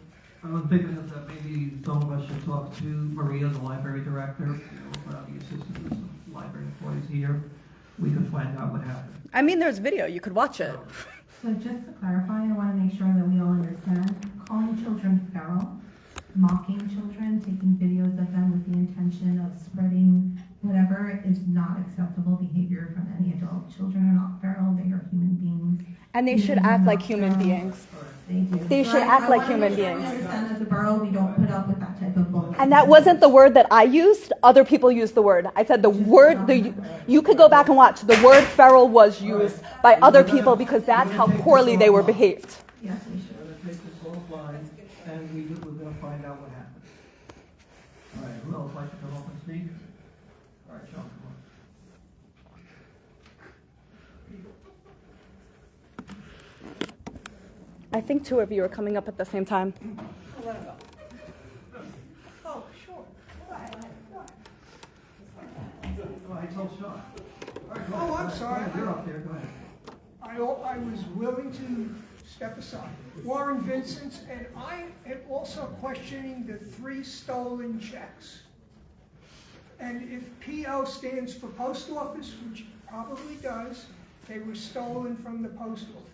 thinking that maybe some of us should talk to Maria, the library director, the assistant library employees here. We could find out what happened. I mean, there's video, you could watch it. So just to clarify, I want to make sure that we all understand, calling children feral, mocking children, taking videos of them with the intention of spreading whatever is not acceptable behavior from any adult. Children are not feral, they are human beings. And they should Humans are act like not human feral. beings. They do. They should act like human beings. I understand as a borough, we don't put up with that type of bullying. And that wasn't the word that I used, other people used the word. I said you could go back and watch, the word feral was used by other people because that's how poorly they were behaved. Yes, we should. We're gonna take this offline, and we're gonna find out what happened. All right, who else would like to come up and speak? All right, Sean, come on. I think 2 of you are coming up at the same time. Oh, sure. Oh, I told Sean. All right, go Oh, ahead. I'm sorry. You're up there, go ahead. I was willing to step aside. Warren Vincent, and I am also questioning the 3 stolen checks. And if PO stands for post office, which it probably does, they were stolen from the post office.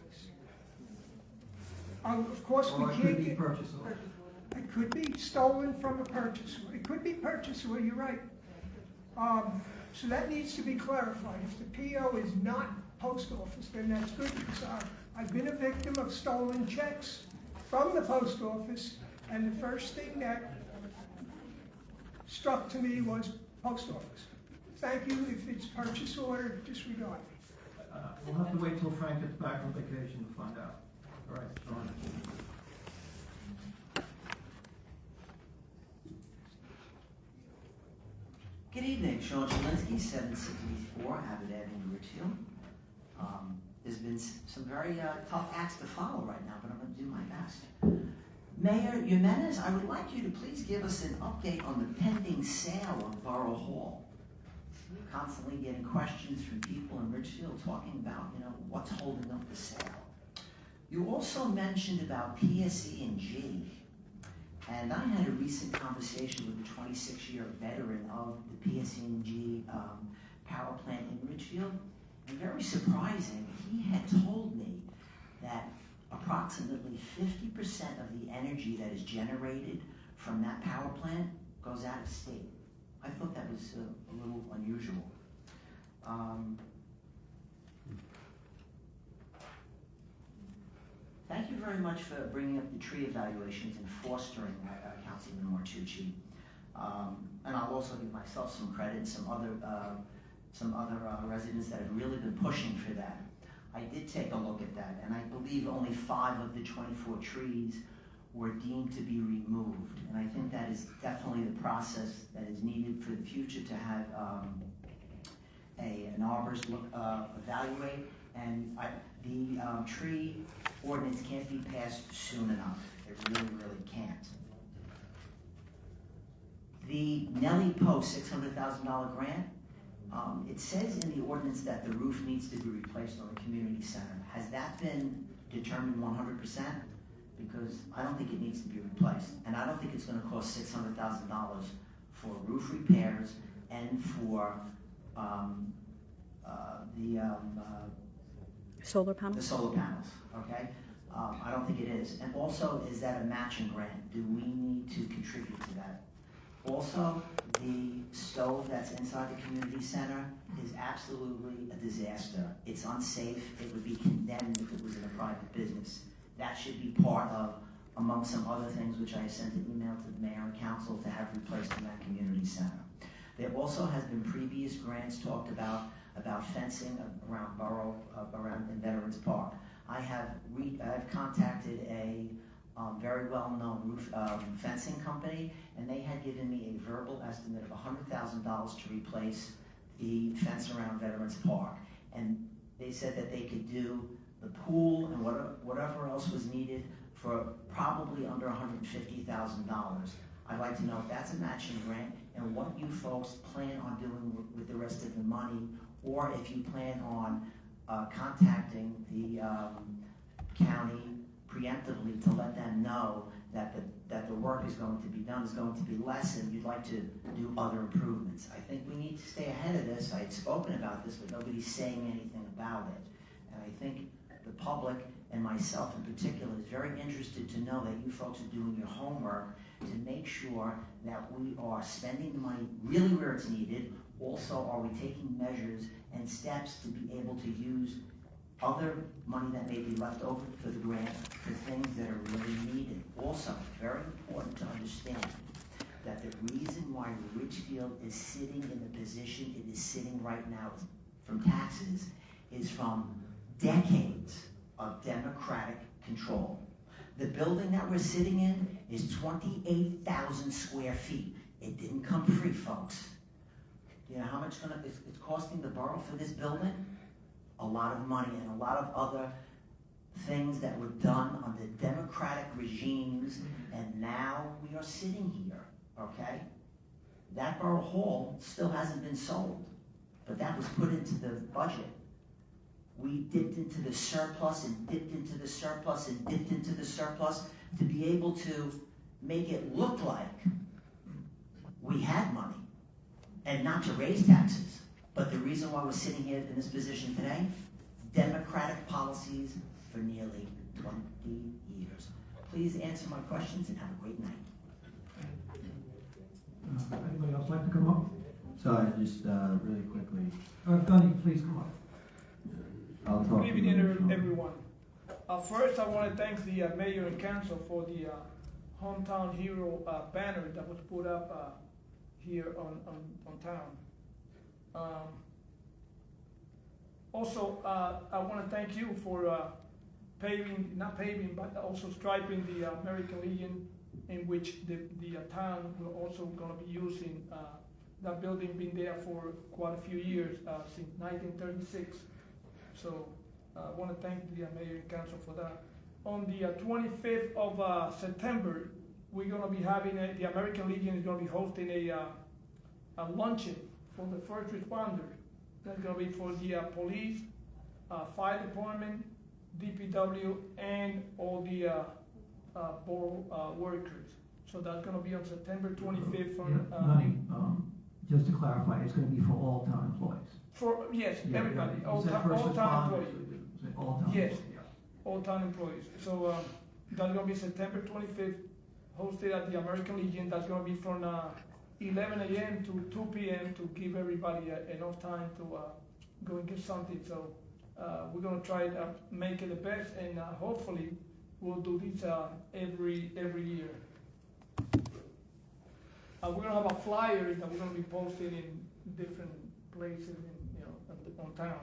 Of course, we Or it can't could be get. purchase order. It could be stolen from a purchase order. It could be purchase order, you're right. So that needs to be clarified. If the PO is not post office, then that's good because I've been a victim of stolen checks from the post office And the first thing that struck to me was post office. Thank you. If it's purchase order, disregard. We'll have to wait till Frank gets back on vacation to find out. All right, Sean. Good evening, Sean Chalinsky, 764 Abbott Avenue, Richfield. There's been some very tough acts to follow right now, but I'm going to do my best. Mayor Jimenez, I would like you to please give us an update on the pending sale of Borough Hall. Constantly getting questions from people in Richfield talking about, what's holding up the sale. You also mentioned about PSE&G. And I had a recent conversation with a 26-year veteran of the PSE&G power plant in Richfield. And very surprising, he had told me that approximately 50% of the energy that is generated from that power plant goes out of state. I thought that was a little unusual. Thank you very much for bringing up the tree evaluations and fostering Councilman Martucci. And I'll also give myself some credit, some other residents that have really been pushing for that. I did take a look at that, and I believe only 5 of the 24 trees were deemed to be removed. And I think that is definitely the process that is needed for the future to have an arborist evaluate. And the tree ordinance can't be passed soon enough. It really, really can't. The Nellie Post $600,000 grant, it says in the ordinance that the roof needs to be replaced on the community center. Has that been determined 100%? Because I don't think it needs to be replaced. And I don't think it's going to cost $600,000 for roof repairs and for Solar panels? The solar panels, okay? I don't think it is. And also, is that a matching grant? Do we need to contribute to that? Also, the stove that's inside the community center is absolutely a disaster. It's unsafe. It would be condemned if it was in a private business. That should be part of, among some other things, which I sent an email to the mayor and council to have replaced in that community center. There also has been previous grants talked about fencing around Borough, around in Veterans Park. I've contacted a very well-known roof fencing company, and they had given me a verbal estimate of $100,000 to replace the fence around Veterans Park. And they said that they could do the pool and whatever else was needed for probably under $150,000. I'd like to know if that's a matching grant and what you folks plan on doing with the rest of the money, or if you plan on contacting the county preemptively to let them know that the work is going to be done, is going to be less, and you'd like to do other improvements. I think we need to stay ahead of this. I had spoken about this, but nobody's saying anything about it. And I think the public, and myself in particular, is very interested to know that you folks are doing your homework to make sure that we are spending the money really where it's needed. Also, are we taking measures and steps to be able to use other money that may be left over for the grant for things that are really needed. Also, very important to understand that the reason why Richfield is sitting in the position it is sitting right now from taxes is from decades of Democratic control. The building that we're sitting in is 28,000 square feet. It didn't come free, folks. You know how much it's costing the borough for this building? A lot of money and a lot of other things that were done under Democratic regimes, and now we are sitting here, okay? That Borough Hall still hasn't been sold, but that was put into the budget. We dipped into the surplus and dipped into the surplus and dipped into the surplus to be able to make it look like we had money and not to raise taxes. But the reason why we're sitting here in this position today, Democratic policies for nearly 20 years. Please answer my questions and have a great night. Anybody else like to come up? So I just really quickly. Gunny, please come up. I'll talk. Good evening, everyone. First, I want to thank the mayor and council for the hometown hero banner that was put up here on town. Also, I want to thank you for not paving, but also striping the American Legion, in which the town will also going to be using. That building been there for quite a few years, since 1936. So I want to thank the mayor and council for that. On the 25th of September, we're going to be having the American Legion is going to be hosting a luncheon for the first responders. That's going to be for the police, fire department, DPW, and all the borough workers. So that's going to be on September 25th. Just to clarify, it's going to be for all town employees. Yes, Yeah, everybody, yeah. all Is that town first employees. responders? All town Yes, employees, yeah. all town employees. So that's going to be September 25th, hosted at the American Legion. That's going to be from 11 a.m. to 2 p.m. to give everybody enough time to go and get something. So we're going to try to make it the best, and hopefully we'll do this every year. We're going to have a flyer that we're going to be posting in different places on town.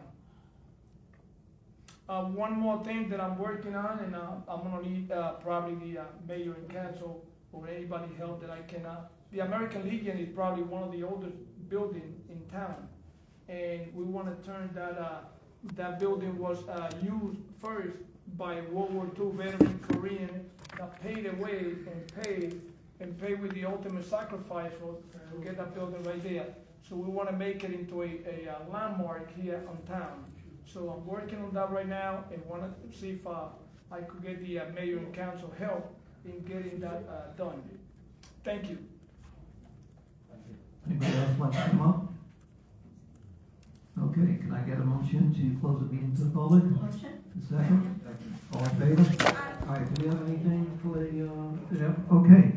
One more thing that I'm working on, and I'm going to need probably the mayor and council or anybody help that I can. The American Legion is probably one of the oldest buildings in town, and we want to turn that building was used first by World War II veteran Korean that paid away and paid with the ultimate sacrifice to get that building right there. So we want to make it into a landmark here on town. So I'm working on that right now and want to see if I could get the mayor and council help in getting that done. Thank you. Anybody else like to come up? Okay, can I get a motion to close the meeting to the public? Motion? Second? All in favor? All right, do we have anything for the, okay.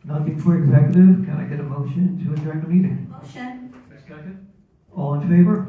Nothing for executive, can I get a motion to adjourn the meeting? Motion. Second? All in favor?